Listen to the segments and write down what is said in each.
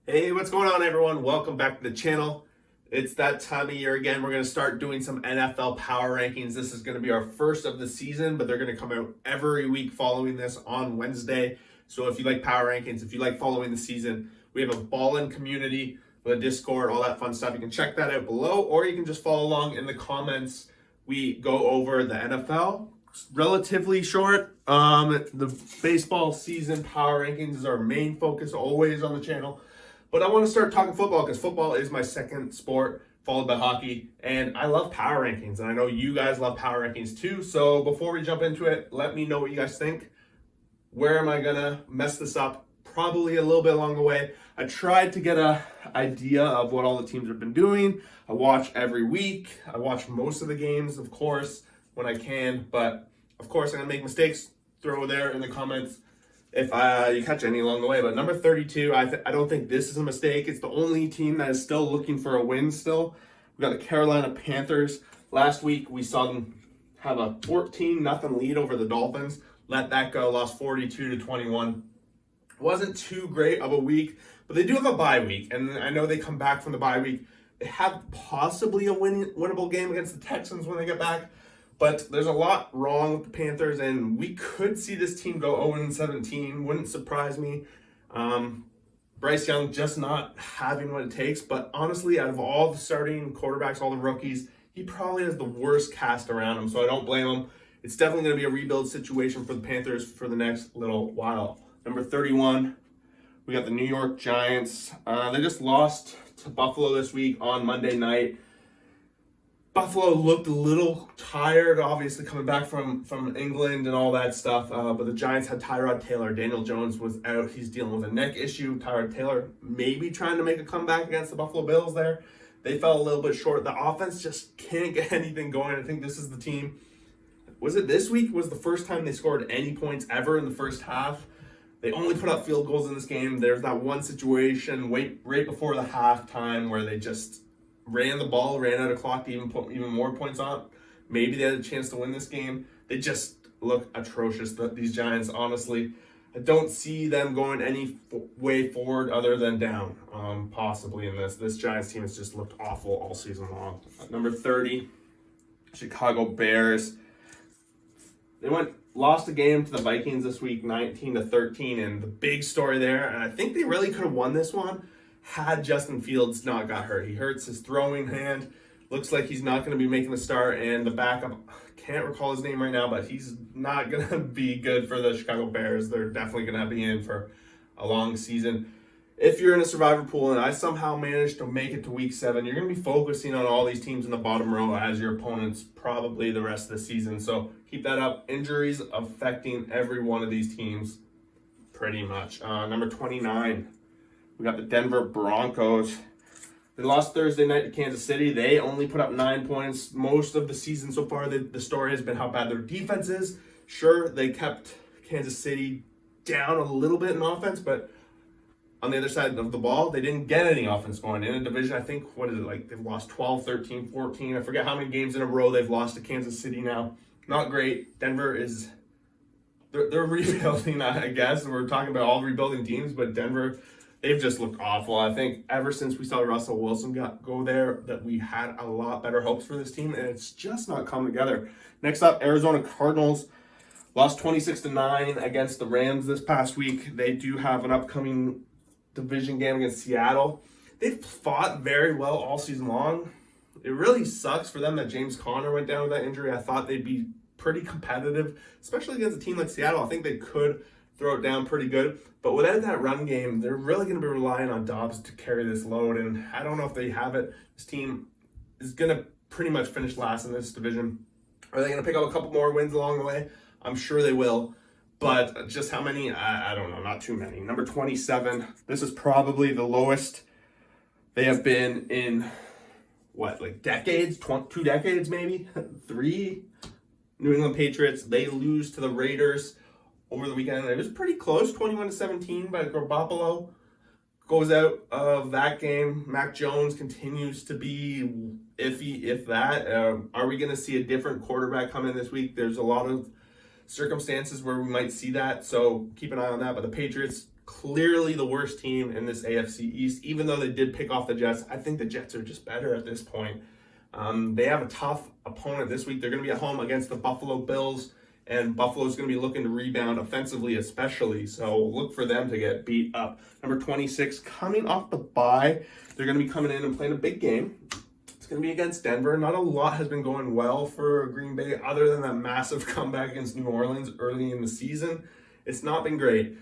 Hey, what's going on, everyone? Welcome back to the channel. It's that time of year again. We're going to start doing some NFL power rankings. This is going to be our first of the season, but they're going to come out every week following this on Wednesday. So if you like power rankings, if you like following the season, we have a ball-in community with a Discord, all that fun stuff. You can check that out below, or you can just follow along in the comments. We go over the NFL, relatively short. The baseball season power rankings is our main focus always on the channel. But I want to start talking football because football is my second sport, followed by hockey. And I love power rankings. And I know you guys love power rankings too. So before we jump into it, let me know what you guys think. Where am I going to mess this up? Probably a little bit along the way. I tried to get an idea of what all the teams have been doing. I watch every week. I watch most of the games, of course, when I can. But of course, I'm going to make mistakes. Throw there in the comments if you catch any along the way. But number 32, I don't think this is a mistake. It's the only team that is still looking for a win still. We've got the Carolina Panthers. Last week, we saw them have a 14-0 lead over the Dolphins. Let that go, lost 42-21. Wasn't too great of a week, but they do have a bye week. And I know they come back from the bye week. They have possibly a winnable game against the Texans when they get back. But there's a lot wrong with the Panthers, and we could see this team go 0-17. Wouldn't surprise me. Bryce Young just not having what it takes. But honestly, out of all the starting quarterbacks, all the rookies, he probably has the worst cast around him. So I don't blame him. It's definitely going to be a rebuild situation for the Panthers for the next little while. Number 31, we got the New York Giants. They just lost to Buffalo this week on Monday night. Buffalo looked a little tired, obviously coming back from England and all that stuff. But the Giants had Tyrod Taylor. Daniel Jones was out. He's dealing with a neck issue. Tyrod Taylor maybe trying to make a comeback against the Buffalo Bills there. They fell a little bit short. The offense just can't get anything going. I think this is the team. Was it this week was the first time they scored any points ever in the first half? They only put up field goals in this game. There's that one situation right before the halftime where they just ran the ball, ran out of clock to even put even more points on. Maybe they had a chance to win this game. They just look atrocious, these Giants, honestly. I don't see them going any way forward other than down, possibly in this. This Giants team has just looked awful all season long. Number 30, Chicago Bears. They lost a game to the Vikings this week, 19-13, and the big story there, and I think they really could have won this one, had Justin Fields not got hurt. He hurts his throwing hand. Looks like he's not going to be making the start. And the backup, can't recall his name right now, but he's not going to be good for the Chicago Bears. They're definitely going to be in for a long season. If you're in a survivor pool and I somehow managed to make it to week 7, you're going to be focusing on all these teams in the bottom row as your opponents probably the rest of the season. So keep that up. Injuries affecting every one of these teams pretty much. Number 29. We got the Denver Broncos. They lost Thursday night to Kansas City. They only put up 9 points most of the season so far. The story has been how bad their defense is. Sure, they kept Kansas City down a little bit in offense, but on the other side of the ball, they didn't get any offense going. In a division, I think, they've lost 12, 13, 14. I forget how many games in a row they've lost to Kansas City now. Not great. Denver is, they're rebuilding, I guess. We're talking about all rebuilding teams, but Denver, they've just looked awful. I think ever since we saw Russell Wilson go there, that we had a lot better hopes for this team, and it's just not come together. Next up, Arizona Cardinals lost 26-9 against the Rams this past week. They do have an upcoming division game against Seattle. They've fought very well all season long. It really sucks for them that James Conner went down with that injury. I thought they'd be pretty competitive, especially against a team like Seattle. I think they could throw it down pretty good. But without that run game, they're really going to be relying on Dobbs to carry this load. And I don't know if they have it. This team is going to pretty much finish last in this division. Are they going to pick up a couple more wins along the way? I'm sure they will. But just how many? I don't know. Not too many. Number 27. This is probably the lowest they have been in, decades? 2 decades maybe? 3? New England Patriots. They lose to the Raiders over the weekend. It was pretty close, 21-17, but Garoppolo goes out of that game. Mac Jones continues to be iffy, if that. Are we going to see a different quarterback come in this week? There's a lot of circumstances where we might see that, so keep an eye on that. But the Patriots clearly the worst team in this AFC East. Even though they did pick off the Jets, I think the Jets are just better at this point. They have a tough opponent this week. They're going to be at home against the Buffalo Bills, and Buffalo's going to be looking to rebound offensively especially, so look for them to get beat up. Number 26, coming off the bye, they're going to be coming in and playing a big game. It's going to be against Denver. Not a lot has been going well for Green Bay other than that massive comeback against New Orleans early in the season. It's not been great.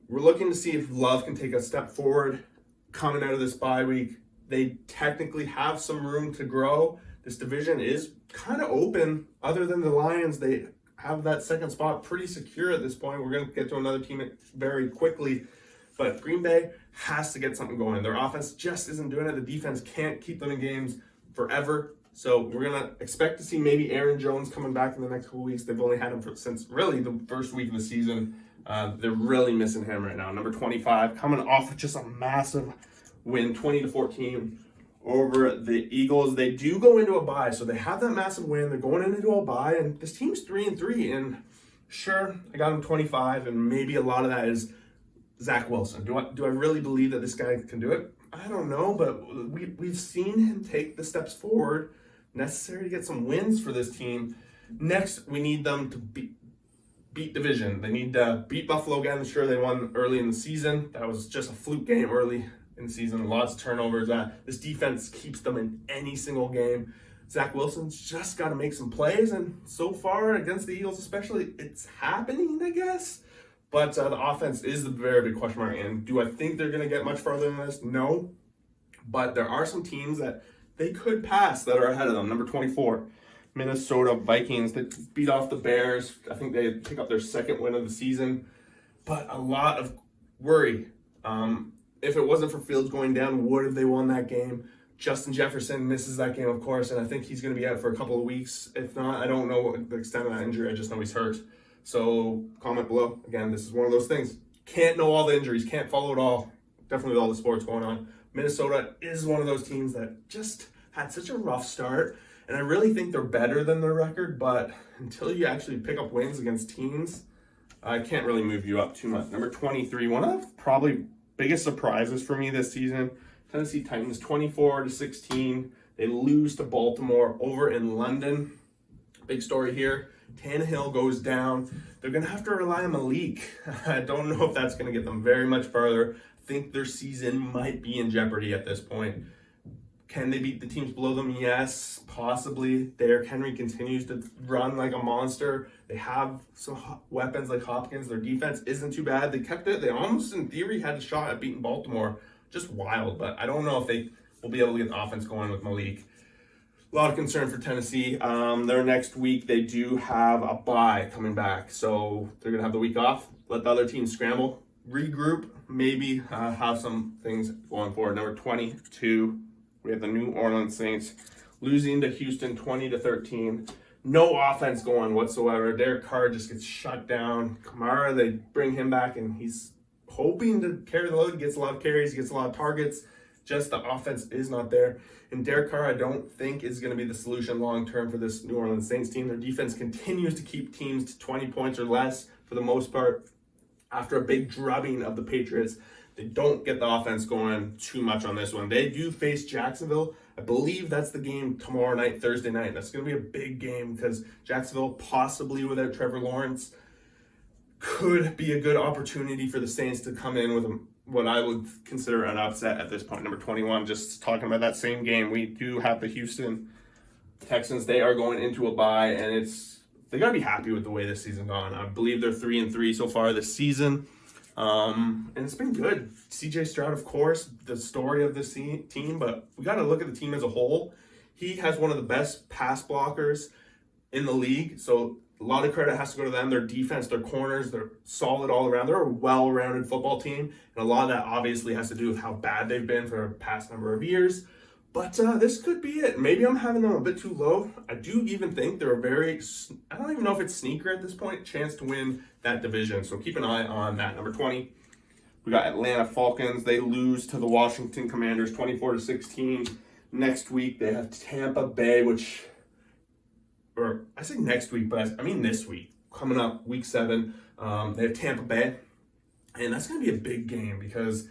We're looking to see if Love can take a step forward coming out of this bye week. They technically have some room to grow. This division is kind of open. Other than the Lions, they have that second spot pretty secure at this point. We're going to get to another team very quickly. But Green Bay has to get something going. Their offense just isn't doing it. The defense can't keep them in games forever. So we're going to expect to see maybe Aaron Jones coming back in the next couple weeks. They've only had him since really the first week of the season. They're really missing him right now. Number 25, coming off of just a massive win, 20-14 over the Eagles. They do go into a bye, so they have that massive win. They're going into a bye, and this team's 3-3. And sure, I got him 25, and maybe a lot of that is Zach Wilson. Do I really believe that this guy can do it? I don't know, but we've seen him take the steps forward necessary to get some wins for this team. Next, we need them to beat division. They need to beat Buffalo again. Sure, they won early in the season. That was just a fluke game early in the season. Lots of turnovers. This defense keeps them in any single game. Zach Wilson's just got to make some plays, and so far against the Eagles especially, it's happening, I guess. But the offense is the very big question mark. And do I think they're going to get much farther than this? No. But there are some teams that they could pass that are ahead of them. Number 24, Minnesota Vikings. They beat off the Bears. I think they pick up their second win of the season. But a lot of worry. If it wasn't for Fields going down, would have they won that game? Justin Jefferson misses that game, of course, and I think he's going to be out for a couple of weeks. If not, I don't know what the extent of that injury. I just know he's hurt. So comment below. Again, this is one of those things. Can't know all the injuries. Can't follow it all. Definitely with all the sports going on. Minnesota is one of those teams that just had such a rough start. And I really think they're better than their record. But until you actually pick up wins against teams, I can't really move you up too much. Number 23, one of the probably biggest surprises for me this season. Tennessee Titans 24-16. They lose to Baltimore over in London. Big story here. Tannehill goes down. They're going to have to rely on Malik. I don't know if that's going to get them very much further. I think their season might be in jeopardy at this point. Can they beat the teams below them? Yes, possibly. Derrick Henry continues to run like a monster. They have some weapons like Hopkins. Their defense isn't too bad. They kept it. They almost, in theory, had a shot at beating Baltimore. Just wild, but I don't know if they will be able to get the offense going with Malik. A lot of concern for Tennessee. Their next week, they do have a bye coming back. So they're going to have the week off. Let the other teams scramble, regroup, maybe have some things going forward. Number 22, we have the New Orleans Saints losing to Houston 20-13. No offense going whatsoever. Derek Carr just gets shut down. Kamara, they bring him back, and he's hoping to carry the load. He gets a lot of carries. He gets a lot of targets. Just the offense is not there. And Derek Carr, I don't think, is going to be the solution long-term for this New Orleans Saints team. Their defense continues to keep teams to 20 points or less for the most part. After a big drubbing of the Patriots, they don't get the offense going too much on this one. They do face Jacksonville. I believe that's the game tomorrow night, Thursday night. That's going to be a big game because Jacksonville, possibly without Trevor Lawrence, could be a good opportunity for the Saints to come in with what I would consider an upset at this point. Number 21, just talking about that same game, we do have the Houston Texans. They are going into a bye, and they got to be happy with the way this season's gone. I believe they're 3-3 so far this season, and it's been good. CJ Stroud, of course, the story of this team, but we got to look at the team as a whole. He has one of the best pass blockers in the league, so a lot of credit has to go to them. Their defense, their corners, they're solid all around. They're a well-rounded football team. And a lot of that obviously has to do with how bad they've been for the past number of years. But this could be it. Maybe I'm having them a bit too low. I do even think they're I don't even know if it's sneaker at this point, chance to win that division. So keep an eye on that. Number 20, we got Atlanta Falcons. They lose to the Washington Commanders 24-16. Next week, they have Tampa Bay, or I say next week, but I mean this week, coming up, week 7. They have Tampa Bay. And that's going to be a big game because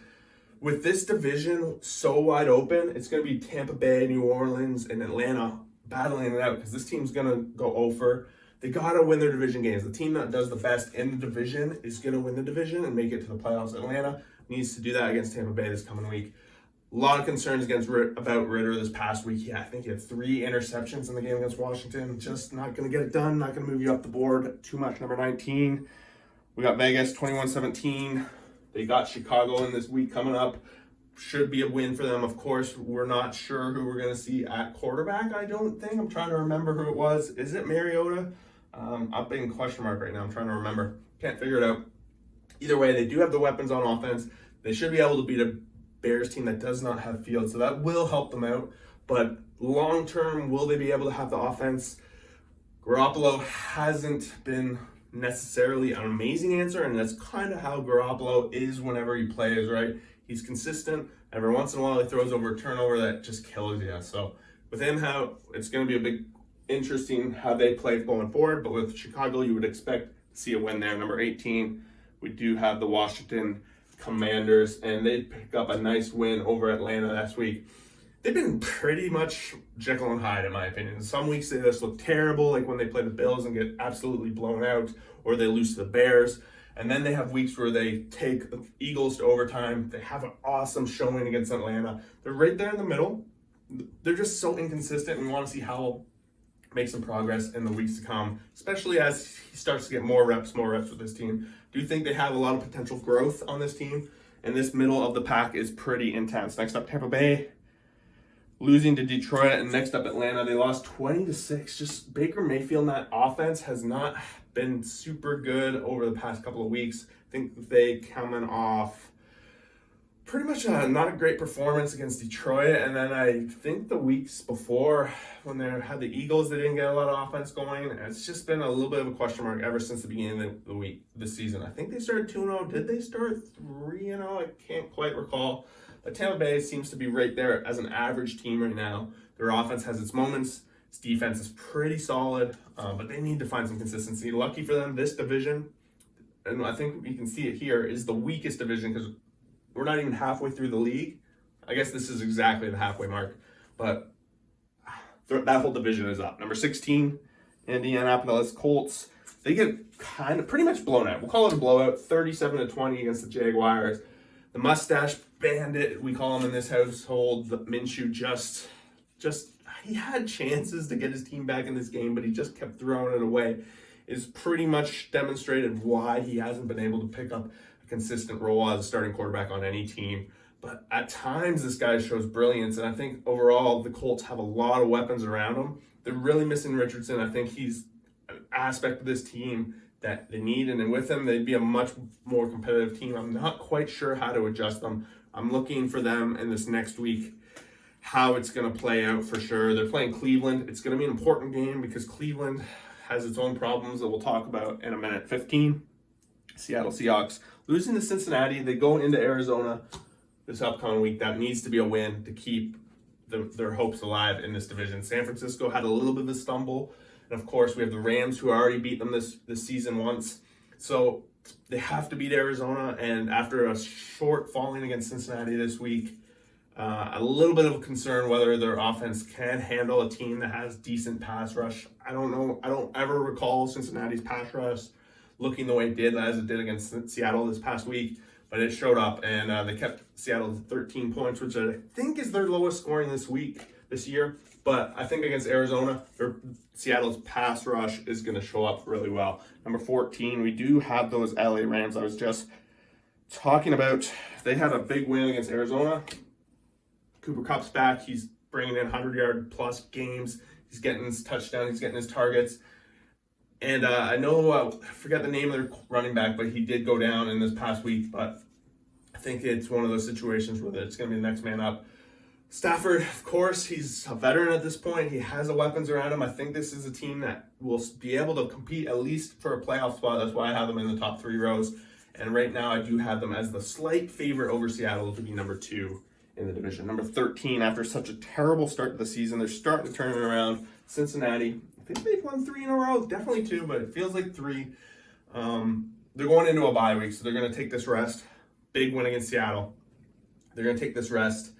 with this division so wide open, it's going to be Tampa Bay, New Orleans, and Atlanta battling it out because this team's going to go over. They got to win their division games. The team that does the best in the division is going to win the division and make it to the playoffs. Atlanta needs to do that against Tampa Bay this coming week. A lot of concerns about Ritter this past week. Yeah, I think he had 3 interceptions in the game against Washington. Just not going to get it done. Not going to move you up the board too much. Number 19. We got Vegas 21-17. They got Chicago in this week coming up. Should be a win for them. Of course, we're not sure who we're going to see at quarterback, I don't think. I'm trying to remember who it was. Is it Mariota? I'm being question mark right now. I'm trying to remember. Can't figure it out. Either way, they do have the weapons on offense. They should be able to beat a Bears team that does not have field, so that will help them out. But long term, will they be able to have the offense? Garoppolo hasn't been necessarily an amazing answer, and that's kind of how Garoppolo is whenever he plays, right? He's consistent. Every once in a while, he throws over a turnover that just kills you. So with him, how it's going to be a big interesting how they play going forward. But with Chicago, you would expect to see a win there. Number 18, we do have the Washington Commanders, and they pick up a nice win over Atlanta last week. They've been pretty much Jekyll and Hyde, in my opinion. Some weeks they just look terrible, like when they play the Bills and get absolutely blown out, or they lose to the Bears. And then they have weeks where they take the Eagles to overtime. They have an awesome showing against Atlanta. They're right there in the middle. They're just so inconsistent, and we want to see how make some progress in the weeks to come, especially as he starts to get more reps with this team. Do you think they have a lot of potential growth on this team? And this middle of the pack is pretty intense. Next up, Tampa Bay, losing to Detroit, and next up, Atlanta. They lost 20-6. Just Baker Mayfield, that offense has not been super good over the past couple of weeks. I think they coming off pretty much not a great performance against Detroit, and then I think the weeks before when they had the Eagles, they didn't get a lot of offense going. It's just been a little bit of a question mark ever since the beginning of the week, this season. I think they started 2-0. Did they start 3-0? I can't quite recall. But Tampa Bay seems to be right there as an average team right now. Their offense has its moments. Its defense is pretty solid, but they need to find some consistency. Lucky for them, this division, and I think you can see it here, is the weakest division because we're not even halfway through the league. I guess this is exactly the halfway mark, but that whole division is up. Number 16, Indianapolis Colts. They get pretty much blown out. We'll call it a blowout, 37-20 against the Jaguars. The mustache bandit, we call him in this household, the Minshew, just he had chances to get his team back in this game, but he just kept throwing it away. Is pretty much demonstrated why he hasn't been able to pick up a consistent role as a starting quarterback on any team. But at times, this guy shows brilliance, and I think overall, the Colts have a lot of weapons around him. They're really missing Richardson. I think he's an aspect of this team that they need, and then with him, they'd be a much more competitive team. I'm not quite sure how to adjust them. I'm looking for them in this next week, how it's going to play out for sure. They're playing Cleveland. It's going to be an important game because Cleveland has its own problems that we'll talk about in a minute. 15, Seattle Seahawks. Losing to Cincinnati, they go into Arizona this upcoming week. That needs to be a win to keep their hopes alive in this division. San Francisco had a little bit of a stumble. And of course, we have the Rams who already beat them this season once. So they have to beat Arizona. And after a short falling against Cincinnati this week, a little bit of a concern whether their offense can handle a team that has decent pass rush. I don't know. I don't ever recall Cincinnati's pass rush looking the way it did as it did against Seattle this past week. But it showed up, and they kept Seattle to 13 points, which I think is their lowest scoring this year. But I think against Arizona, Seattle's pass rush is going to show up really well. Number 14, we do have those LA Rams I was just talking about. They had a big win against Arizona. Cooper Kupp's back. He's bringing in 100-yard plus games. He's getting his touchdown. He's getting his targets. And I know, I forget the name of their running back, but he did go down in this past week. But I think it's one of those situations where it's going to be the next man up. Stafford, of course, he's a veteran at this point. He has the weapons around him. I think this is a team that will be able to compete at least for a playoff spot. That's why I have them in the top 3 rows. And right now, I do have them as the slight favorite over Seattle to be number 2 in the division. Number 13, after such a terrible start to the season, they're starting to turn it around. Cincinnati, I think they've won 3 in a row. Definitely 2, but it feels like 3. they're going into a bye week, so they're going to take this rest. Big win against Seattle. They're going to take this rest,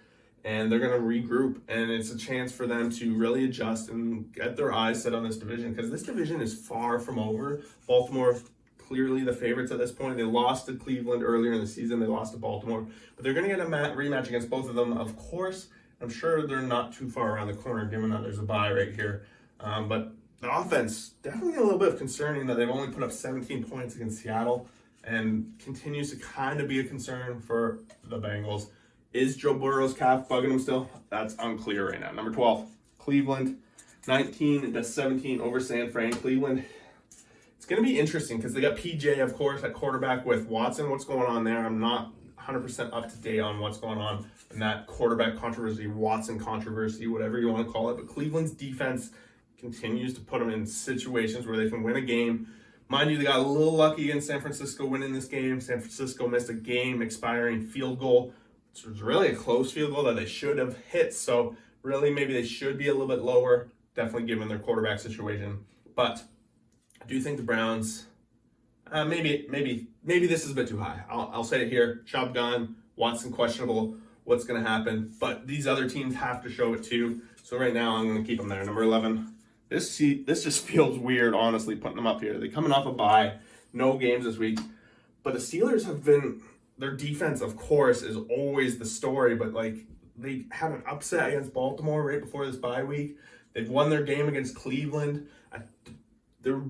and they're going to regroup, and it's a chance for them to really adjust and get their eyes set on this division, because this division is far from over. Baltimore, clearly the favorites at this point. They lost to Cleveland earlier in the season. They lost to Baltimore, but they're going to get a rematch against both of them. Of course, I'm sure they're not too far around the corner, given that there's a bye right here. But the offense, definitely a little bit concerning that they've only put up 17 points against Seattle, and continues to kind of be a concern for the Bengals. Is Joe Burrow's calf bugging him still? That's unclear right now. Number 12, Cleveland, 19-17 over San Fran. Cleveland, it's going to be interesting because they got PJ, of course, at quarterback with Watson. What's going on there? I'm not 100% up to date on what's going on in that quarterback controversy, Watson controversy, whatever you want to call it. But Cleveland's defense continues to put them in situations where they can win a game. Mind you, they got a little lucky against San Francisco winning this game. San Francisco missed a game-expiring field goal. It was really a close field goal that they should have hit. So really, maybe they should be a little bit lower, definitely given their quarterback situation. But I do think the Browns, maybe this is a bit too high. I'll say it here. Shotgun, Watson questionable. What's going to happen? But these other teams have to show it too. So right now, I'm going to keep them there. Number 11. This just feels weird, honestly, putting them up here. They're coming off a bye, no games this week. But the Steelers have been, their defense, of course, is always the story. But, like, they had an upset against Baltimore right before this bye week. They've won their game against Cleveland. They're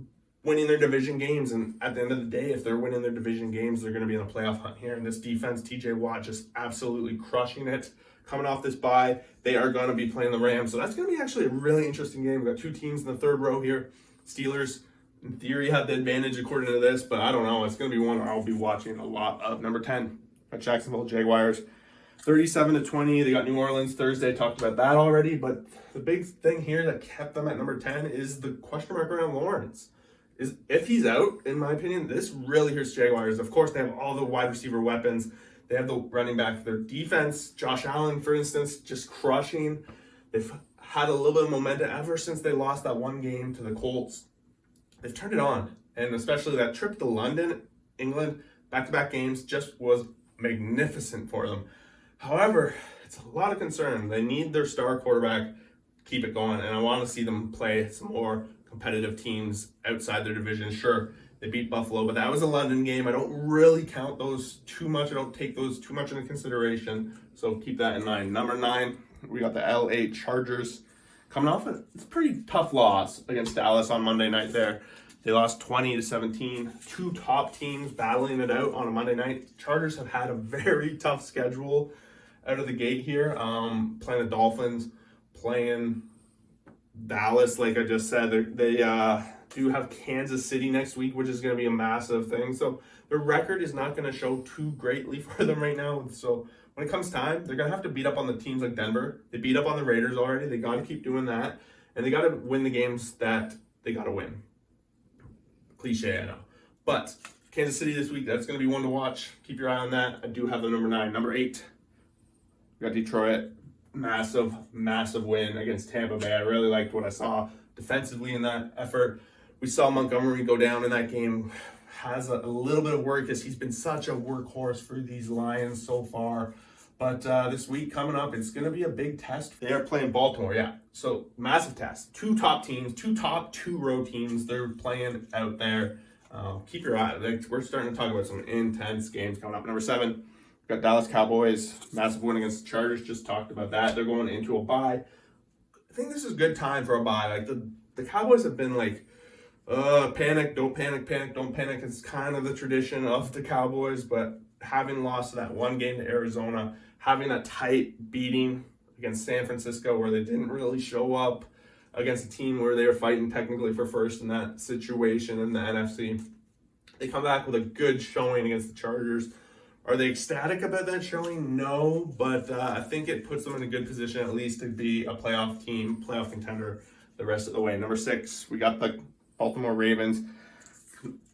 winning their division games. And at the end of the day, if they're winning their division games, they're going to be in a playoff hunt here. And this defense, TJ Watt, just absolutely crushing it. Coming off this bye, they are going to be playing the Rams. So that's going to be actually a really interesting game. We've got two teams in the third row here. Steelers, in theory, have the advantage according to this, but I don't know. It's going to be one I'll be watching a lot of. Number 10, got Jacksonville Jaguars, 37-20. They got New Orleans Thursday. Talked about that already. But the big thing here that kept them at number 10 is the question mark around Lawrence. If he's out, in my opinion, this really hurts Jaguars. Of course, they have all the wide receiver weapons. They have the running back. Their defense, Josh Allen, for instance, just crushing. They've had a little bit of momentum ever since they lost that one game to the Colts. They've turned it on. And especially that trip to London, England, back-to-back games just was magnificent for them. However, it's a lot of concern. They need their star quarterback to keep it going. And I want to see them play some more competitive teams outside their division. Sure, they beat Buffalo, but that was a London game. I don't really count those too much. I don't take those too much into consideration. So keep that in mind. Number 9, we got the LA Chargers coming off a pretty tough loss against Dallas on Monday night there. They lost 20-17. Two top teams battling it out on a Monday night. Chargers have had a very tough schedule out of the gate here. Playing the Dolphins, playing Dallas, like I just said. They do have Kansas City next week, which is going to be a massive thing. So their record is not going to show too greatly for them right now. So when it comes time, they're going to have to beat up on the teams like Denver. They beat up on the Raiders already. They got to keep doing that. And they got to win the games that they got to win. Cliche, I know. But Kansas City this week, that's going to be one to watch. Keep your eye on that. I do have the number 9. Number 8, we got Detroit. Massive win against Tampa Bay. I really liked what I saw defensively in that effort. We saw Montgomery go down in that game. Has a little bit of work because he's been such a workhorse for these Lions so far. But this week coming up, it's going to be a big test. They are playing Baltimore, yeah. So massive test. Two top teams, two road teams. They're playing out there. Keep your eye. We're starting to talk about some intense games coming up. Number 7, got Dallas Cowboys. Massive win against the Chargers. Just talked about that. They're going into a bye. I think this is a good time for a bye. Like the Cowboys have been like, panic, don't panic, panic, don't panic. It's kind of the tradition of the Cowboys, but having lost that one game to Arizona, having a tight beating against San Francisco where they didn't really show up against a team where they were fighting technically for first in that situation in the NFC. They come back with a good showing against the Chargers. Are they ecstatic about that showing? No, but I think it puts them in a good position at least to be a playoff team, playoff contender the rest of the way. Number 6, we got the Baltimore Ravens.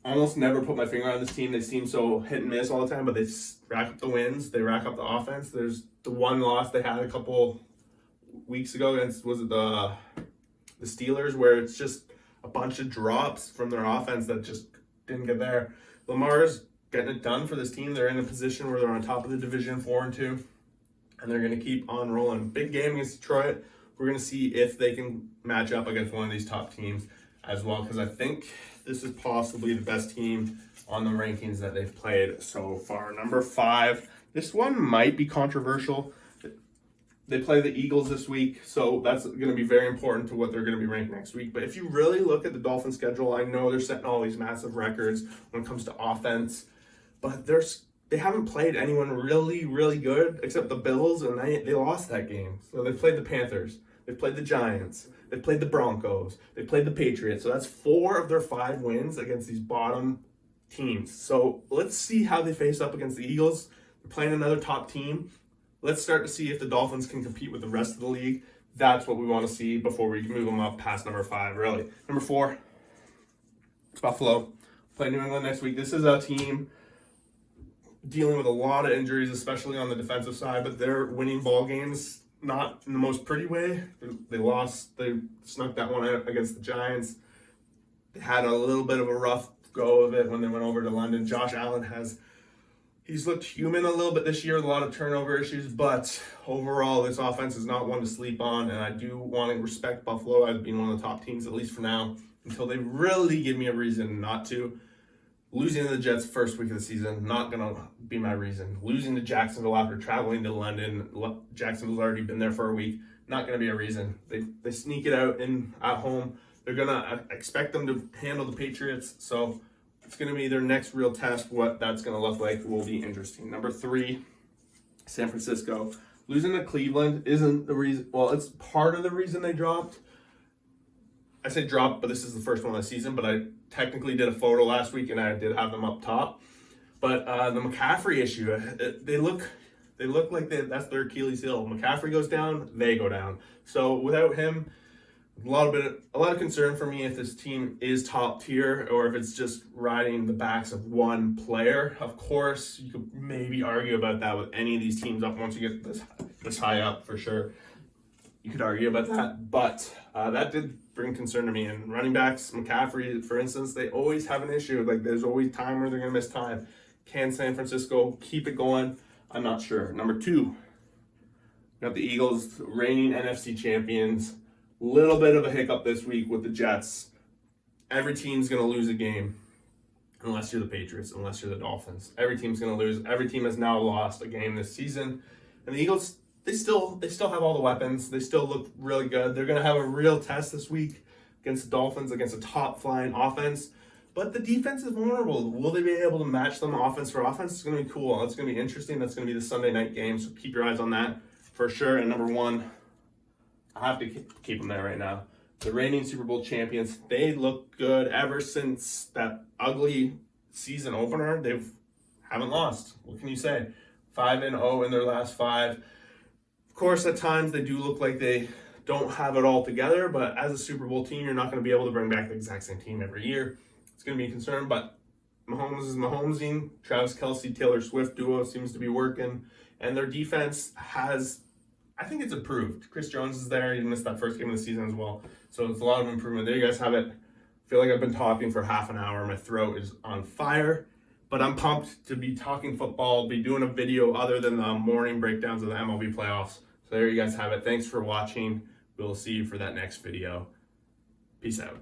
Almost never put my finger on this team. They seem so hit and miss all the time, but they rack up the wins. They rack up the offense. There's the one loss they had a couple weeks ago against, was it the Steelers, where it's just a bunch of drops from their offense that just didn't get there. Lamar's getting it done for this team. They're in a position where they're on top of the division, 4-2, and they're going to keep on rolling. Big game against Detroit. We're going to see if they can match up against one of these top teams as well, because I think this is possibly the best team on the rankings that they've played so far. Number 5. This one might be controversial. They play the Eagles this week, so that's going to be very important to what they're going to be ranked next week. But if you really look at the Dolphins' schedule, I know they're setting all these massive records when it comes to offense, but they haven't played anyone really, really good except the Bills, and they lost that game. So they played the Panthers, they played the Giants, they played the Broncos, they played the Patriots. So that's 4 of their 5 wins against these bottom teams. So let's see how they face up against the Eagles. They're playing another top team. Let's start to see if the Dolphins can compete with the rest of the league. That's what we want to see before we can move them up past number 5, really. Number 4, it's Buffalo. Play New England next week. This is a team dealing with a lot of injuries, especially on the defensive side, but they're winning ball games, not in the most pretty way. They snuck that one out against the Giants. They had a little bit of a rough go of it when they went over to London. Josh Allen he's looked human a little bit this year with a lot of turnover issues, but overall, this offense is not one to sleep on, and I do want to respect Buffalo as being one of the top teams, at least for now, until they really give me a reason not to. Losing to the Jets first week of the season, not going to be my reason. Losing to Jacksonville after traveling to London, Jacksonville's already been there for a week, not going to be a reason. They sneak it out at home. They're going to expect them to handle the Patriots, so it's going to be their next real test. What that's going to look like will be interesting. Number 3, San Francisco. Losing to Cleveland isn't the reason. Well, it's part of the reason they dropped. I say dropped, but this is the first one of the season. But I technically did a photo last week, and I did have them up top. But the McCaffrey issue, they look like that's their Achilles heel. McCaffrey goes down, they go down. So without him, a lot of concern for me if this team is top tier or if it's just riding the backs of one player. Of course, you could maybe argue about that with any of these teams up once you get this high up, for sure. You could argue about that, but that did bring concern to me. And running backs, McCaffrey, for instance, they always have an issue. Like, there's always time where they're going to miss time. Can San Francisco keep it going? I'm not sure. Number 2, got the Eagles, reigning NFC champions. Little bit of a hiccup this week with the Jets. Every team's going to lose a game unless you're the Patriots, unless you're the Dolphins. Every team's going to lose. Every team has now lost a game this season. And the Eagles, they still have all the weapons. They still look really good. They're going to have a real test this week against the Dolphins, against a top-flying offense. But the defense is vulnerable. Will they be able to match them offense for offense? It's going to be cool. It's going to be interesting. That's going to be the Sunday night game, so keep your eyes on that for sure. And number 1, I have to keep them there right now. The reigning Super Bowl champions, they look good ever since that ugly season opener. They haven't lost. What can you say? 5-0 in their last 5. Of course, at times they do look like they don't have it all together, but as a Super Bowl team, you're not going to be able to bring back the exact same team every year. It's going to be a concern, but Mahomes is Mahomesing. Travis Kelce, Taylor Swift duo seems to be working, and their defense I think it's improved. Chris Jones is there. He missed that first game of the season as well. So it's a lot of improvement. There you guys have it. I feel like I've been talking for half an hour. My throat is on fire. But I'm pumped to be talking football, be doing a video other than the morning breakdowns of the MLB playoffs. So there you guys have it. Thanks for watching. We'll see you for that next video. Peace out.